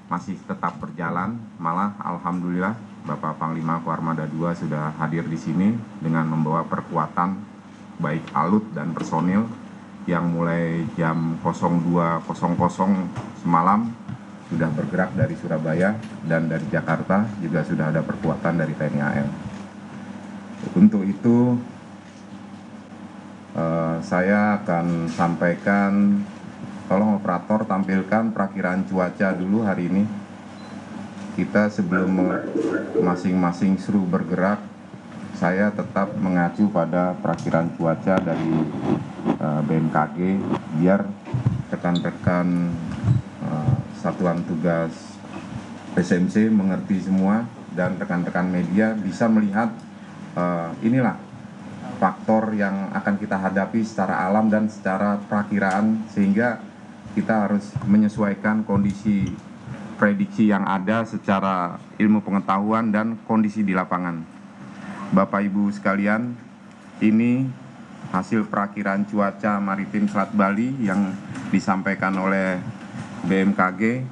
masih tetap berjalan. Malah alhamdulillah Bapak Panglima Koarmada II sudah hadir di sini dengan membawa perkuatan baik alut dan personil yang mulai jam 02.00 semalam sudah bergerak dari Surabaya, dan dari Jakarta juga sudah ada perkuatan dari TNI AL. Untuk itu saya akan sampaikan, tolong operator tampilkan perakiraan cuaca dulu hari ini. Kita sebelum masing-masing seru bergerak, saya tetap mengacu pada perakiraan cuaca dari BMKG biar rekan-rekan Satuan Tugas SMC mengerti semua, dan rekan-rekan media bisa melihat inilah faktor yang akan kita hadapi secara alam dan secara perakiraan, sehingga kita harus menyesuaikan kondisi prediksi yang ada secara ilmu pengetahuan dan kondisi di lapangan. Bapak Ibu sekalian, ini hasil perakiraan cuaca maritim Selat Bali yang disampaikan oleh BMKG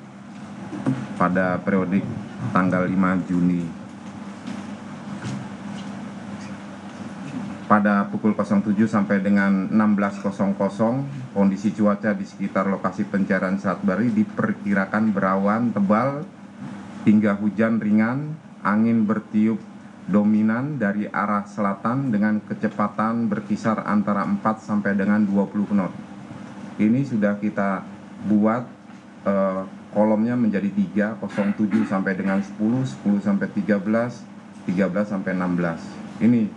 pada periodik tanggal 5 Juni. Pada pukul 07 sampai dengan 16.00, kondisi cuaca di sekitar lokasi pencarian Selat Bali diperkirakan berawan tebal hingga hujan ringan, angin bertiup dominan dari arah selatan dengan kecepatan berkisar antara 4 sampai dengan 20 knot. Ini sudah kita buat kolomnya menjadi 3, 07 sampai dengan 10, 10 sampai 13, 13 sampai 16. Ini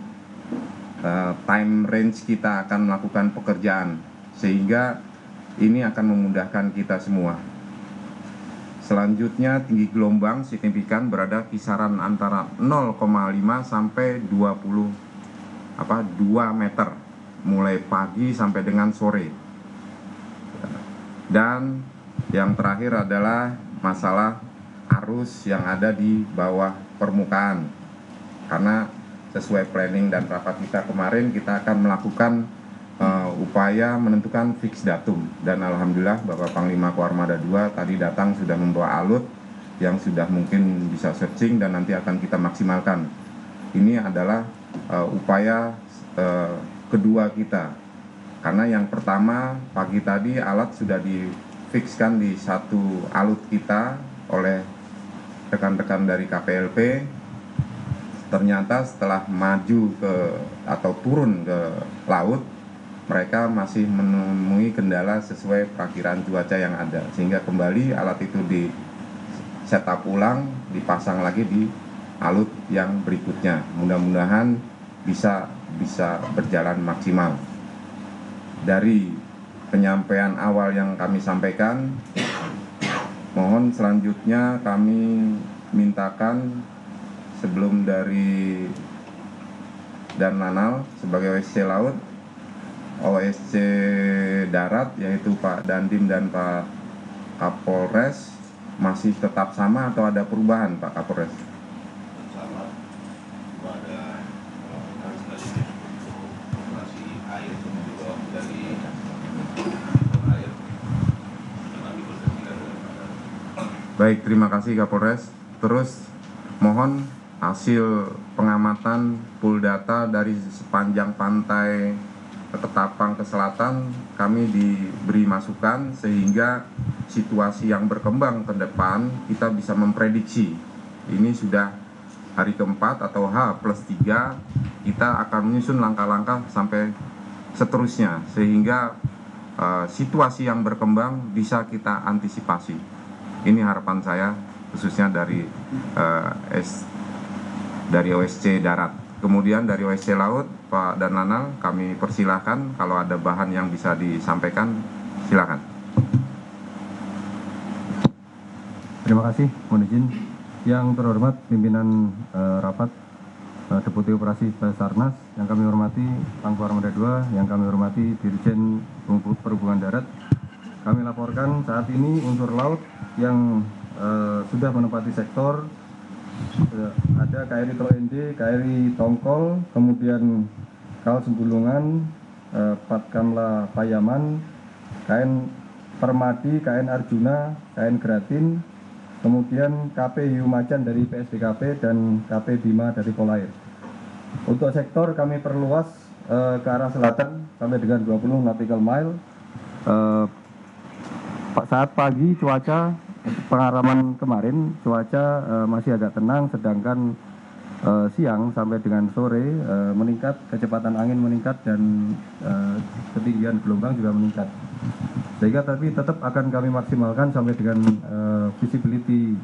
time range kita akan melakukan pekerjaan, sehingga ini akan memudahkan kita semua. Selanjutnya, tinggi gelombang signifikan berada kisaran antara 0,5 sampai 2 meter mulai pagi sampai dengan sore. Dan yang terakhir adalah masalah arus yang ada di bawah permukaan. Karena sesuai planning dan rapat kita kemarin, kita akan melakukan upaya menentukan fix datum. Dan alhamdulillah Bapak Panglima Koarmada II tadi datang sudah membawa alut yang sudah mungkin bisa searching dan nanti akan kita maksimalkan. Ini adalah upaya kedua kita. Karena yang pertama, pagi tadi alat sudah difikskan di satu alut kita oleh rekan-rekan dari KPLP. Ternyata setelah maju ke atau turun ke laut, mereka masih menemui kendala sesuai perakiraan cuaca yang ada, sehingga kembali alat itu di setup ulang, dipasang lagi di alut yang berikutnya. Mudah-mudahan bisa berjalan maksimal. Dari penyampaian awal yang kami sampaikan, mohon selanjutnya kami mintakan sebelum dari Dan Lanal sebagai OSC Laut, OSC Darat yaitu Pak Dandim dan Pak Kapolres masih tetap sama atau ada perubahan Pak Kapolres? Sama, ada operasi air juga dari air. Baik, terima kasih Kapolres. Terus mohon hasil pengamatan pool data dari sepanjang pantai Ketapang ke selatan kami diberi masukan, sehingga situasi yang berkembang ke depan kita bisa memprediksi. Ini sudah hari keempat atau H+3, kita akan menyusun langkah-langkah sampai seterusnya, sehingga situasi yang berkembang bisa kita antisipasi. Ini harapan saya khususnya dari OSC Darat. Kemudian dari OSC Laut, Pak Dan Lanal, kami persilahkan kalau ada bahan yang bisa disampaikan, silakan. Terima kasih, mohon izin. Yang terhormat pimpinan rapat Deputi Operasi Basarnas, yang kami hormati Pangku Armada II, yang kami hormati Dirjen Perhubungan Darat. Kami laporkan saat ini unsur laut yang sudah menempati sektor ada KRI Troende, KRI Tongkol, kemudian Kal Sembulungan, Patkamla Payaman, KN Permadi, KN Arjuna, KN Gratin, kemudian KP Hiu Macan dari PSDKP dan KP Bima dari Polair. Untuk sektor kami perluas ke arah selatan sampai dengan 20 nautical mile. Saat pagi cuaca pengalaman kemarin cuaca masih agak tenang, sedangkan siang sampai dengan sore meningkat, kecepatan angin meningkat dan ketinggian gelombang juga meningkat. Sehingga tapi tetap akan kami maksimalkan sampai dengan visibility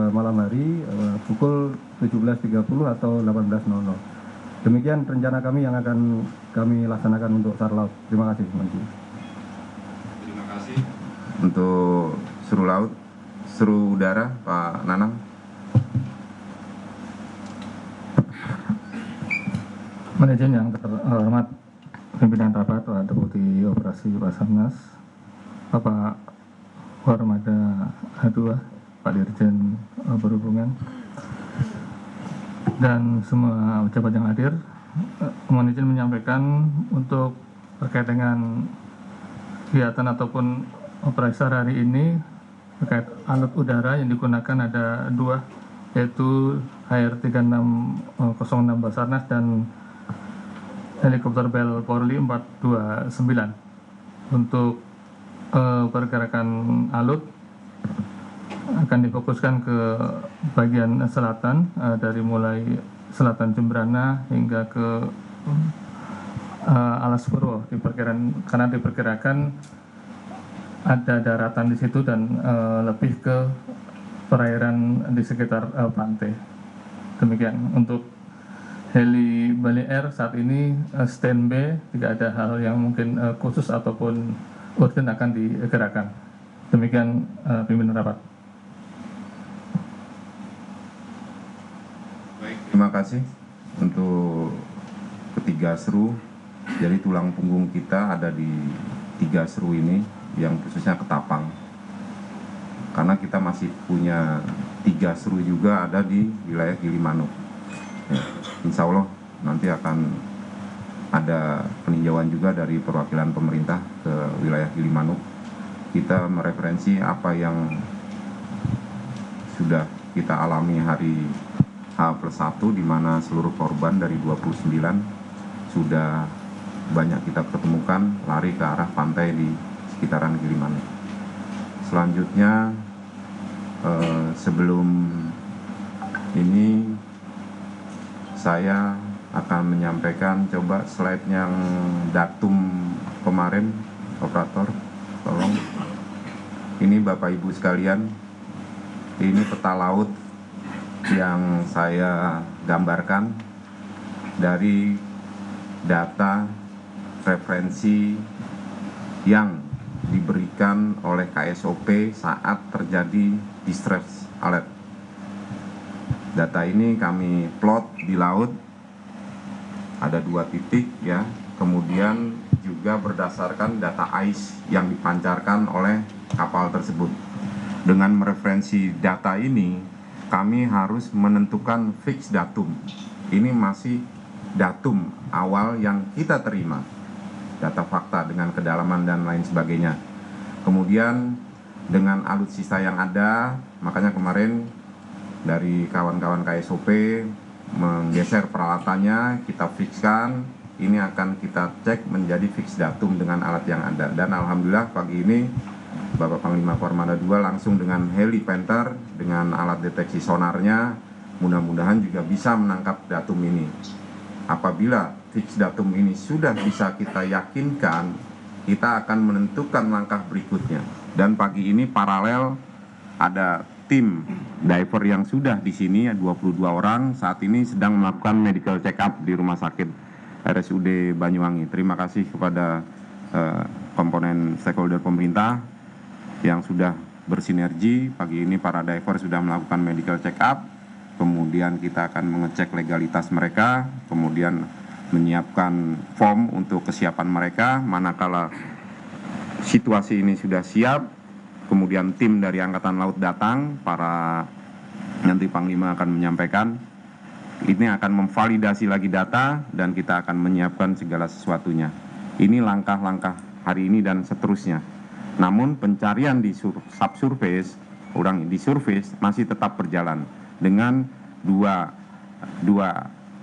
malam hari pukul 17.30 atau 18.00. Demikian rencana kami yang akan kami laksanakan untuk SAR Laut. Terima kasih. Terima kasih. Untuk seru laut, seru udara, Pak Nanang. Manajer yang terhormat pimpinan rapat, Pak Deputi Operasi Basarnas, Bapak Warmada H2, Pak Dirjen Perhubungan, dan semua pejabat yang hadir. Mohon izin menyampaikan untuk terkait dengan kegiatan ataupun operasi hari ini terkait alat udara yang digunakan ada dua, yaitu HR3606 Basarnas dan helikopter Bell Polri 429. Untuk pergerakan alut akan difokuskan ke bagian selatan, dari mulai selatan Jembrana hingga ke Alas Purwo, karena diperkirakan ada daratan di situ dan lebih ke perairan di sekitar pantai. Demikian untuk heli Bali Air saat ini standby, tidak ada hal yang mungkin khusus ataupun urgent akan digerakkan. Demikian pimpinan rapat. Baik, terima kasih untuk ketiga seru. Jadi tulang punggung kita ada di 3 seru ini, yang khususnya Ketapang. Karena kita masih punya 3 seru juga ada di wilayah Gilimanuk. Ya, insya Allah nanti akan ada peninjauan juga dari perwakilan pemerintah ke wilayah Gilimanuk. Kita mereferensi apa yang sudah kita alami hari H+1, di mana seluruh korban dari 29 sudah banyak kita ketemukan lari ke arah pantai di sekitaran Gilimanuk. Selanjutnya sebelum ini saya akan menyampaikan, coba slide yang datum kemarin, operator tolong. Ini Bapak Ibu sekalian, ini peta laut yang saya gambarkan dari data referensi yang diberikan oleh KSOP saat terjadi distress alert. Data ini kami plot di laut, ada 2 titik ya, kemudian juga berdasarkan data ICE yang dipancarkan oleh kapal tersebut. Dengan mereferensi data ini, kami harus menentukan fix datum. Ini masih datum awal yang kita terima, data fakta dengan kedalaman dan lain sebagainya. Kemudian dengan alutsista yang ada, makanya kemarin dari kawan-kawan KSOP menggeser peralatannya, kita fixkan, ini akan kita cek menjadi fix datum dengan alat yang ada. Dan alhamdulillah pagi ini Bapak Panglima Kormada II langsung dengan heli Panther dengan alat deteksi sonarnya, mudah-mudahan juga bisa menangkap datum ini. Apabila fix datum ini sudah bisa kita yakinkan, kita akan menentukan langkah berikutnya. Dan pagi ini paralel ada tim diver yang sudah di sini, 22 orang saat ini sedang melakukan medical check up di rumah sakit RSUD Banyuwangi. Terima kasih kepada komponen stakeholder pemerintah yang sudah bersinergi. Pagi ini para diver sudah melakukan medical check up, kemudian kita akan mengecek legalitas mereka, kemudian menyiapkan form untuk kesiapan mereka. Manakala situasi ini sudah siap, kemudian tim dari Angkatan Laut datang, nanti Panglima akan menyampaikan, ini akan memvalidasi lagi data dan kita akan menyiapkan segala sesuatunya. Ini langkah-langkah hari ini dan seterusnya. Namun pencarian di subsurface ulangi, di surface masih tetap berjalan dengan dua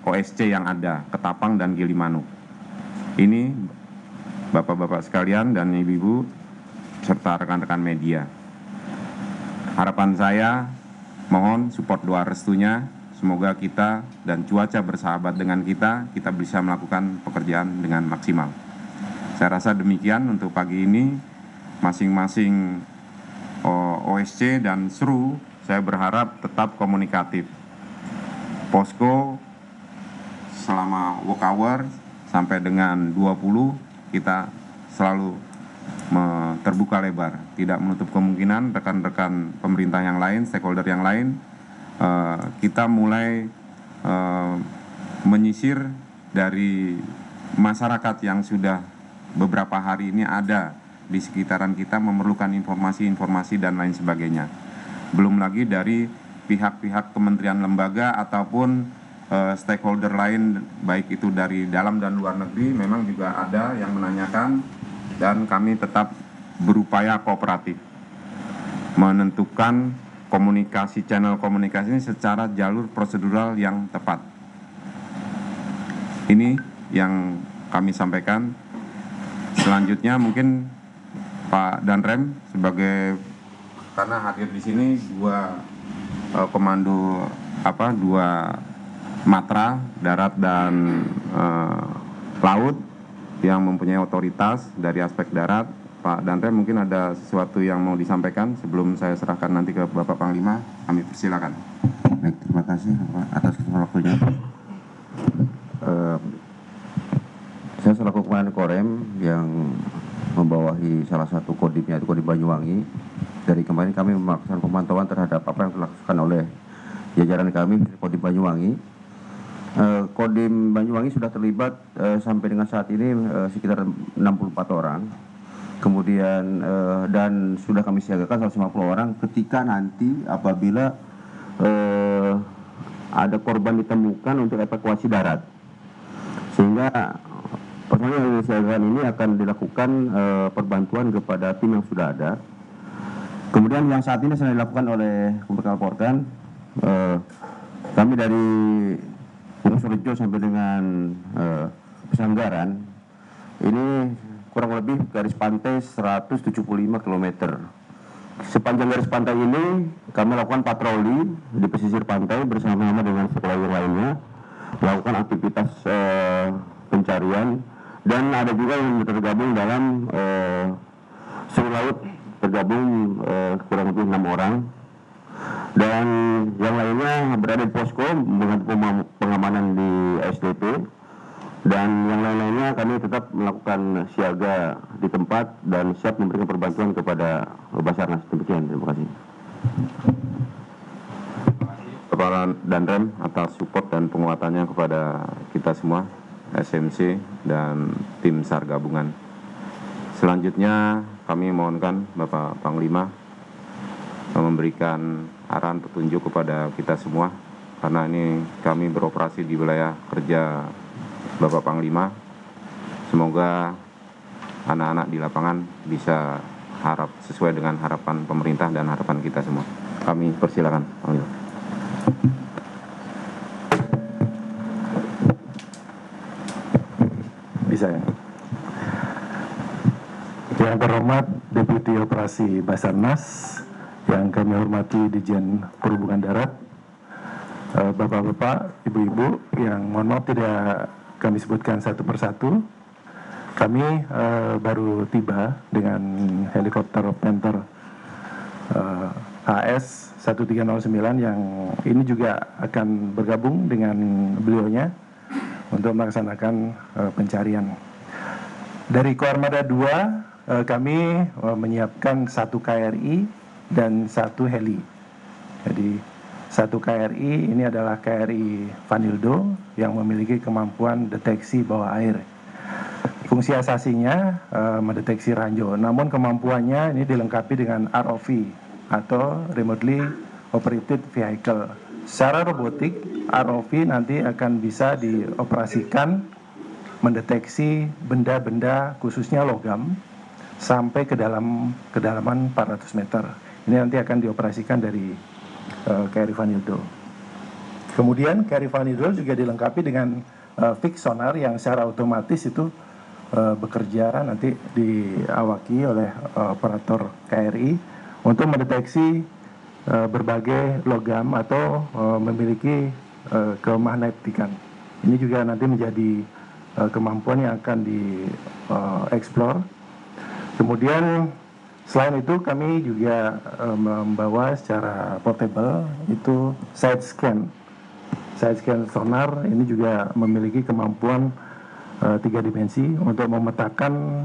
OSC yang ada, Ketapang dan Gilimanuk. Ini Bapak-bapak sekalian dan Ibu-ibu serta rekan-rekan media. Harapan saya, mohon support doa restunya, semoga kita dan cuaca bersahabat dengan kita bisa melakukan pekerjaan dengan maksimal. Saya rasa demikian untuk pagi ini. Masing-masing OSC dan SRU saya berharap tetap komunikatif. Posko selama work hour sampai dengan 20 kita selalu terbuka lebar, tidak menutup kemungkinan rekan-rekan pemerintah yang lain, stakeholder yang lain, kita mulai menyisir dari masyarakat yang sudah beberapa hari ini ada di sekitaran kita, memerlukan informasi-informasi dan lain sebagainya. Belum lagi dari pihak-pihak kementerian lembaga ataupun stakeholder lain, baik itu dari dalam dan luar negeri, memang juga ada yang menanyakan, dan kami tetap berupaya kooperatif menentukan channel komunikasi ini secara jalur prosedural yang tepat. Ini yang kami sampaikan. Selanjutnya mungkin Pak Danrem sebagai, karena hadir di sini dua dua matra darat dan laut yang mempunyai otoritas dari aspek darat. Pak Danrem mungkin ada sesuatu yang mau disampaikan sebelum saya serahkan nanti ke Bapak Panglima. Kami persilakan. Baik, terima kasih Pak atas waktunya. Saya selaku Komandan Korem yang membawahi salah satu kodimnya, itu Kodim Banyuwangi. Dari kemarin kami melakukan pemantauan terhadap apa yang dilakukan oleh jajaran kami Kodim Banyuwangi. Kodim Banyuwangi sudah terlibat sampai dengan saat ini sekitar 64 orang. Kemudian dan sudah kami siagakan 150 orang ketika nanti apabila ada korban ditemukan untuk evakuasi darat. Sehingga personil yang disiagakan ini akan dilakukan perbantuan kepada tim yang sudah ada. Kemudian yang saat ini sedang dilakukan oleh Kumpulan kami dari Wonosorejo sampai dengan Pesanggaran ini kurang lebih garis pantai 175 km. Sepanjang garis pantai ini kami lakukan patroli di pesisir pantai bersama-sama dengan stakeholder lainnya, melakukan aktivitas pencarian, dan ada juga yang tergabung dalam SRU Laut, tergabung kurang lebih 6 orang, dan yang lainnya berada di posko membantu pengamanan di SDP, dan yang lain-lainnya kami tetap melakukan siaga di tempat dan siap memberikan perbantuan kepada Basarnas. Demikian, terima kasih. Kepala Danrem atas support dan penguatannya kepada kita semua, SMC dan tim SAR gabungan. Selanjutnya kami mohonkan Bapak Panglima memberikan arahan petunjuk kepada kita semua, karena ini kami beroperasi di wilayah kerja Bapak Panglima. Semoga anak-anak di lapangan bisa sesuai dengan harapan pemerintah dan harapan kita semua. Kami persilakan, Panglima. Bisa ya. Yang terhormat Deputi Operasi Basarnas, yang kami hormati Dirjen Perhubungan Darat, Bapak-bapak, Ibu-ibu, yang mohon maaf tidak kami sebutkan satu persatu. Kami baru tiba dengan helikopter Panther HS 1309 yang ini juga akan bergabung dengan beliaunya untuk melaksanakan pencarian. Dari Koarmada 2 kami menyiapkan 1 KRI dan 1 heli. Jadi 1 KRI ini adalah KRI Vanildo yang memiliki kemampuan deteksi bawah air. Fungsi asasinya mendeteksi ranjau, namun kemampuannya ini dilengkapi dengan ROV atau Remotely Operated Vehicle. Secara robotik, ROV nanti akan bisa dioperasikan mendeteksi benda-benda khususnya logam sampai kedalaman 400 meter. Ini nanti akan dioperasikan dari KRI Vanildo. Kemudian KRI Vanildo juga dilengkapi dengan fix sonar yang secara otomatis itu bekerja nanti diawaki oleh operator KRI untuk mendeteksi berbagai logam atau memiliki kemagnetikan. Ini juga nanti menjadi kemampuan yang akan dieksplor. Kemudian selain itu kami juga membawa secara portable itu side scan sonar. Ini juga memiliki kemampuan 3 dimensi untuk memetakan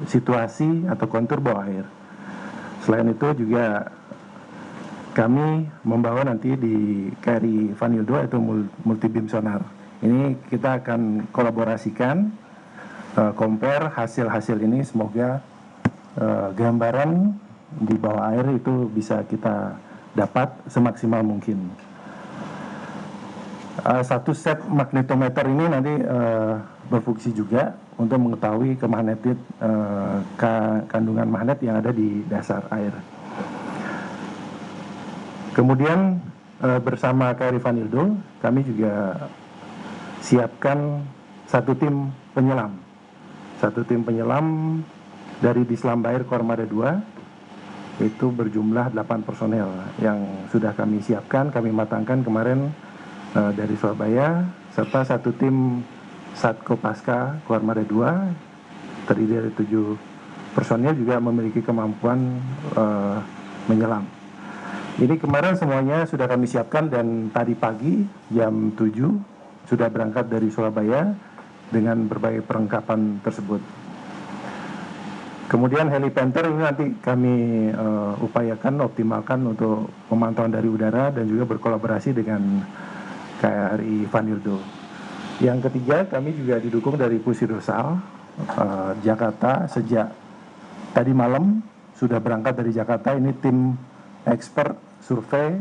situasi atau kontur bawah air. Selain itu juga kami membawa nanti di KRI Vanildo itu multi beam sonar. Ini kita akan kolaborasikan, compare hasil-hasil ini, semoga gambaran di bawah air itu bisa kita dapat semaksimal mungkin. Satu set magnetometer ini nanti berfungsi juga untuk mengetahui kandungan magnet yang ada di dasar air. Kemudian bersama KRI Vanildo kami juga siapkan satu tim penyelam dari Dislam Bair Kormada 2, itu berjumlah 8 personel yang sudah kami siapkan, kami matangkan kemarin dari Surabaya, serta satu tim Satko Pasca Kormada 2 terdiri dari 7 personel juga memiliki kemampuan menyelam. Ini kemarin semuanya sudah kami siapkan dan tadi pagi jam 7 sudah berangkat dari Surabaya dengan berbagai perlengkapan tersebut. Kemudian Helipanther ini nanti kami upayakan optimalkan untuk pemantauan dari udara dan juga berkolaborasi dengan KRI Vanildo. Yang ketiga, kami juga didukung dari Pusidrosal Jakarta. Sejak tadi malam sudah berangkat dari Jakarta. Ini tim expert survei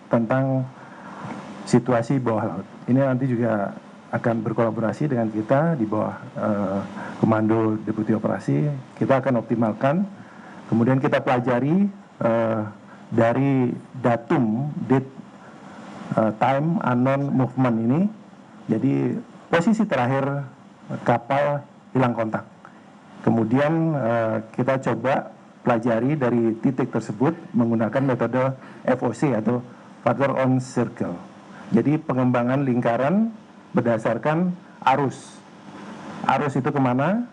tentang situasi bawah laut. Ini nanti juga akan berkolaborasi dengan kita di bawah Komando Deputi Operasi. Kita akan optimalkan, kemudian kita pelajari dari datum, date, time, unknown movement ini. Jadi posisi terakhir kapal hilang kontak. Kemudian kita coba pelajari dari titik tersebut menggunakan metode FOC atau Factor on Circle. Jadi pengembangan lingkaran berdasarkan arus. Arus itu kemana?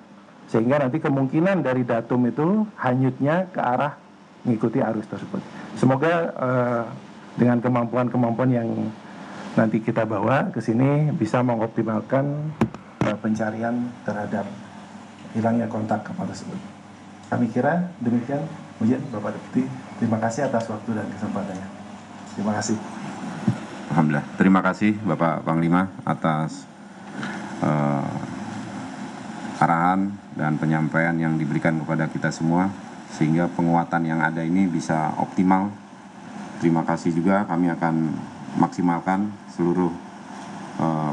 Sehingga nanti kemungkinan dari datum itu hanyutnya ke arah mengikuti arus tersebut. Semoga dengan kemampuan-kemampuan yang nanti kita bawa ke sini bisa mengoptimalkan pencarian terhadap hilangnya kontak kapal tersebut. Kami kira demikian. Kemudian Bapak Deputi, terima kasih atas waktu dan kesempatannya. Terima kasih. Alhamdulillah. Terima kasih Bapak Panglima atas arahan dan penyampaian yang diberikan kepada kita semua sehingga penguatan yang ada ini bisa optimal. Terima kasih juga, kami akan maksimalkan seluruh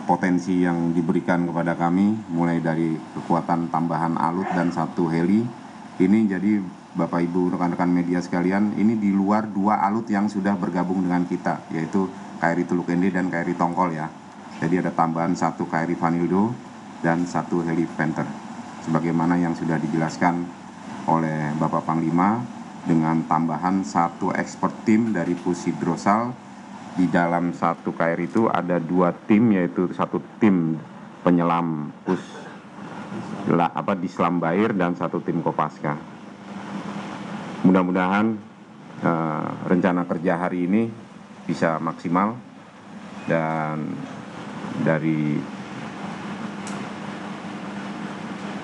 potensi yang diberikan kepada kami, mulai dari kekuatan tambahan alut dan 1 heli. Ini jadi Bapak Ibu rekan-rekan media sekalian, ini di luar 2 alut yang sudah bergabung dengan kita, yaitu KRI Teluk Ende dan KRI Tongkol ya. Jadi ada tambahan 1 KRI Vanildo dan 1 Helipanther. Sebagaimana yang sudah dijelaskan oleh Bapak Panglima, dengan tambahan 1 expert team dari Pusidrosal. Di dalam 1 KRI itu ada 2 tim, yaitu 1 tim penyelam Dislam Bair dan 1 tim Kopaska. Mudah-mudahan rencana kerja hari ini bisa maksimal dan dari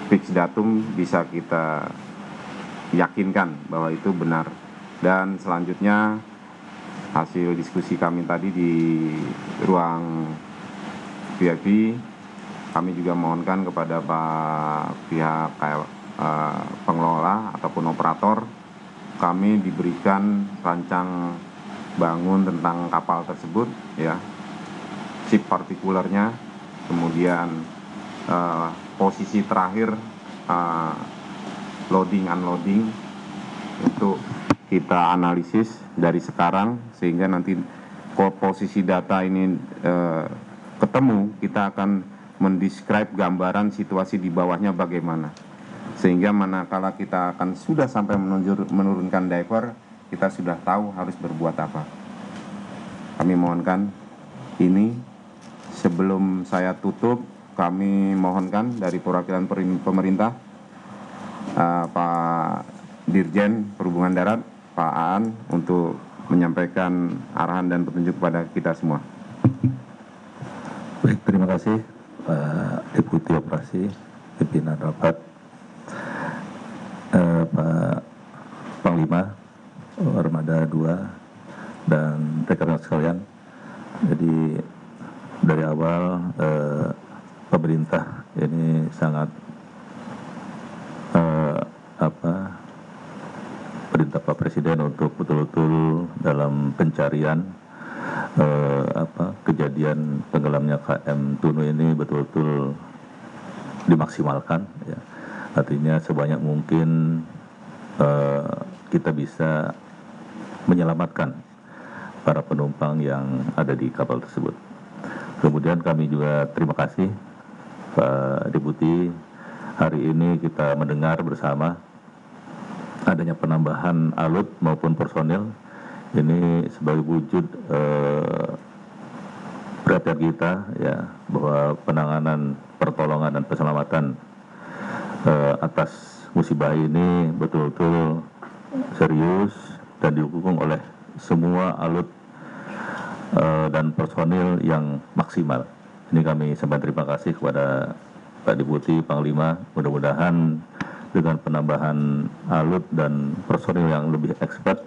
fix datum bisa kita yakinkan bahwa itu benar. Dan selanjutnya hasil diskusi kami tadi di ruang VIP, kami juga mohonkan kepada pihak pengelola ataupun operator, kami diberikan rancang bangun tentang kapal tersebut ya, ship partikulernya, kemudian posisi terakhir loading unloading, untuk kita analisis dari sekarang, sehingga nanti posisi data ini ketemu, kita akan mendescribe gambaran situasi di bawahnya bagaimana, sehingga manakala kita akan sudah sampai menurunkan diver, kita sudah tahu harus berbuat apa. Kami mohonkan ini, sebelum saya tutup, kami mohonkan dari perwakilan pemerintah, Pak Dirjen Perhubungan Darat, Pak Aan, untuk menyampaikan arahan dan petunjuk kepada kita semua. Baik, terima kasih Pak Deputi Operasi, pimpinan rapat, Pak Panglima, Armada 2, dan rekan-rekan sekalian. Jadi dari awal pemerintah ini sangat perintah Pak Presiden untuk betul-betul dalam pencarian kejadian tenggelamnya KM Tunu ini betul-betul dimaksimalkan, ya. Artinya sebanyak mungkin kita bisa menyelamatkan para penumpang yang ada di kapal tersebut. Kemudian kami juga terima kasih Pak Deputi, hari ini kita mendengar bersama adanya penambahan alut maupun personil. Ini sebagai wujud perhatian kita, ya, bahwa penanganan, pertolongan dan keselamatan atas musibah ini betul-betul serius dan didukung oleh semua alut dan personil yang maksimal. Ini kami sampaikan terima kasih kepada Pak Deputi, Panglima. Mudah-mudahan dengan penambahan alut dan personil yang lebih expert,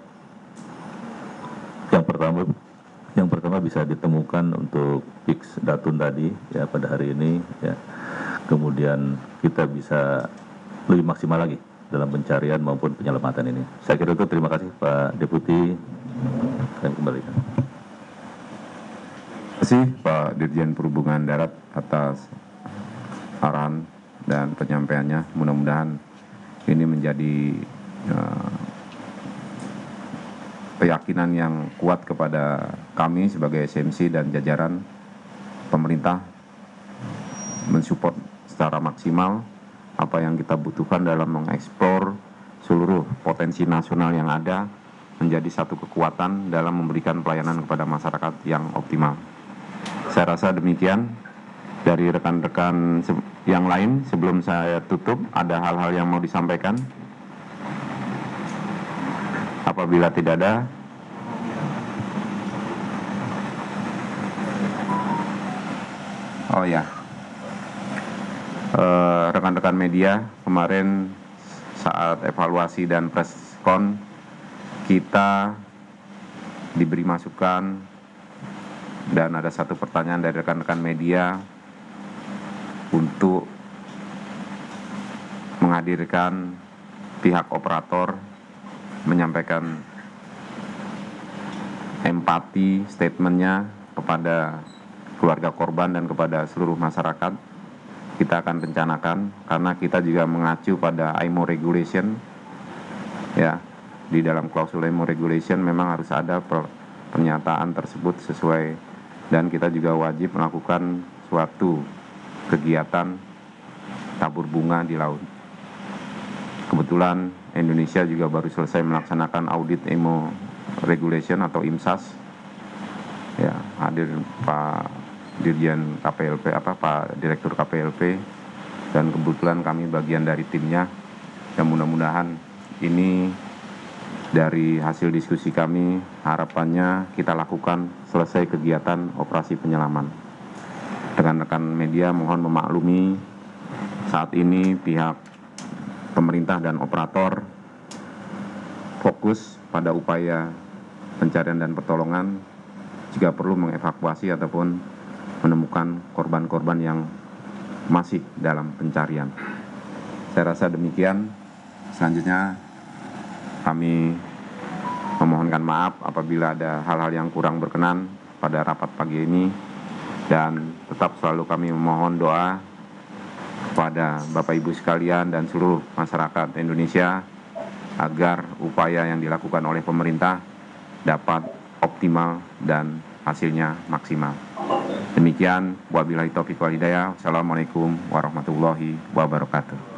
yang pertama bisa ditemukan untuk fix datun tadi, ya, pada hari ini, ya. Kemudian kita bisa lebih maksimal lagi dalam pencarian maupun penyelamatan ini. Saya kira itu. Terima kasih Pak Deputi. Saya kembalikan. Terima kasih Pak Dirjen Perhubungan Darat atas arahan dan penyampaiannya. Mudah-mudahan ini menjadi keyakinan yang kuat kepada kami sebagai SMC dan jajaran pemerintah mensupport secara maksimal apa yang kita butuhkan dalam mengeksplor seluruh potensi nasional yang ada menjadi satu kekuatan dalam memberikan pelayanan kepada masyarakat yang optimal. Saya rasa demikian. Dari rekan-rekan yang lain, sebelum saya tutup, ada hal-hal yang mau disampaikan? Apabila tidak ada, oh ya, rekan-rekan media, kemarin saat evaluasi dan preskon kita diberi masukan dan ada satu pertanyaan dari rekan-rekan media untuk menghadirkan pihak operator menyampaikan empati statementnya kepada keluarga korban dan kepada seluruh masyarakat. Kita akan rencanakan karena kita juga mengacu pada IMO regulation, ya. Di dalam klausul IMO regulation memang harus ada pernyataan tersebut sesuai, dan kita juga wajib melakukan suatu kegiatan tabur bunga di laut. Kebetulan Indonesia juga baru selesai melaksanakan audit IMO regulation atau IMSAS, ya, hadir Pak Dirjen KPLP, Pak Direktur KPLP, dan kebetulan kami bagian dari timnya. Dan mudah-mudahan ini dari hasil diskusi kami, harapannya kita lakukan selesai kegiatan operasi penyelaman. Rekan-rekan media mohon memaklumi, saat ini pihak pemerintah dan operator fokus pada upaya pencarian dan pertolongan, jika perlu mengevakuasi ataupun menemukan korban-korban yang masih dalam pencarian. Saya rasa demikian. Selanjutnya kami memohonkan maaf apabila ada hal-hal yang kurang berkenan pada rapat pagi ini, dan tetap selalu kami memohon doa kepada Bapak Ibu sekalian dan seluruh masyarakat Indonesia agar upaya yang dilakukan oleh pemerintah dapat optimal dan hasilnya maksimal. Demikian, wabillahi taufiq wal hidayah. Assalamualaikum warahmatullahi wabarakatuh.